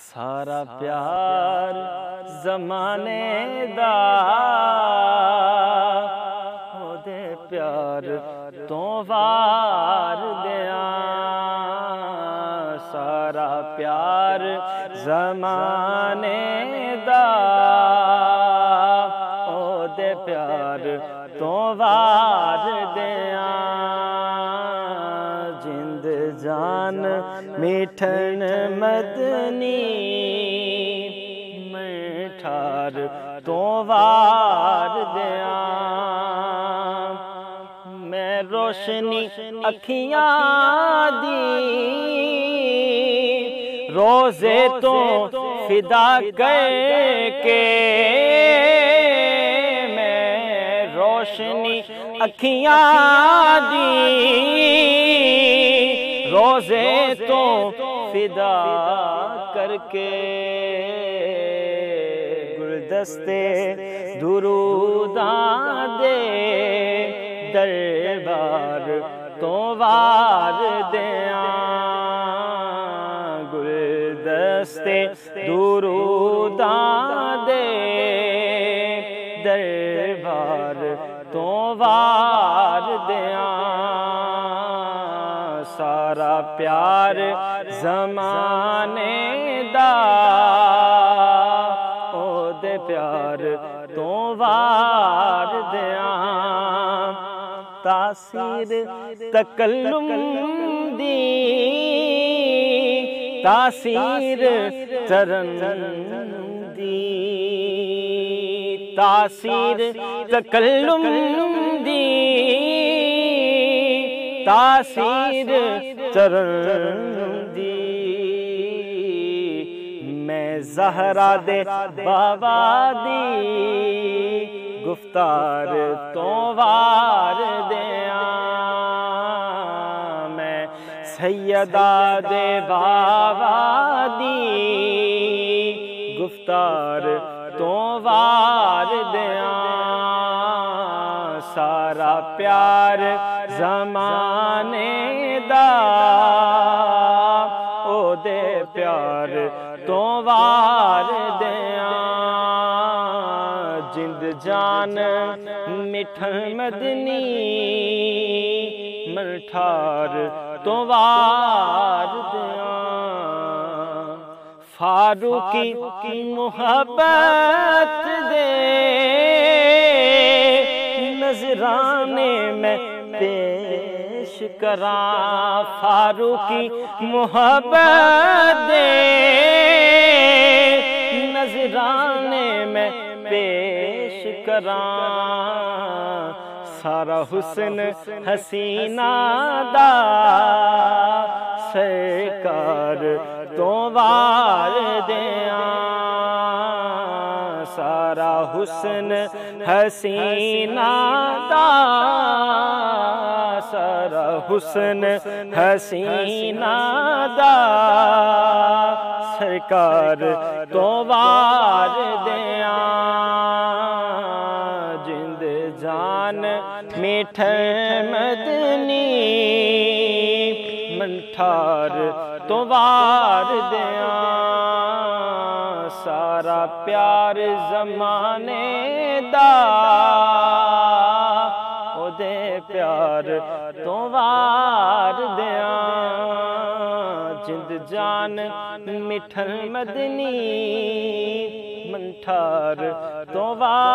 सारा प्यार ज़माने दा ओदे प्यार तो वार दियां। सारा प्यार ज़माने दा ओदे प्यार तो वार दियां। जिंद जान मिठन मदनी मैं ठार तो वार दियां। मैं रोशनी अखियां दी रोज़े तो फिदा करके मैं रोशनी अखियां दी रोज़े तो फिदा करके गुलदस्ते दुरूदां दे दरबार तो वार दियां। गुलदस्ते दुरूदां दे दरबार तो वार दियां। सारा प्यार ज़माने दा ओदे प्यार तो वार दियां। तासीर तकल्लुम दी तासीर चरण दी तासीर तकल्लुम दी तासीर चरण दी। मैं ज़हरा दे बाबा दी गुफ्तार तो वार दियां। मैं सैयदा दे बाबा दी गुफ्तार तो वार दियां। सारा प्यार ज़माने दा ओदे प्यार तो वार दियां। जिंद जान मिठन मदनी मन ठार तो वार दियां। फारूकी की मोहब्बत दे नजराने में पेश करां। फारूकी मोहब्बत दे नजराने में पेश करां। सारा हुस्न हसीना दा सरकार तो वार दियां। सारा हुस्न हसीना दा सारा हुस्न हसीना दा सरकार तो वार दियां। जिंद जान मिठन मदनी मन ठार तो वार दियां। सारा प्यार ज़माने दा ओदे प्यार तो वार दियां। जिंद जान मिठन मदनी मन ठार तो वार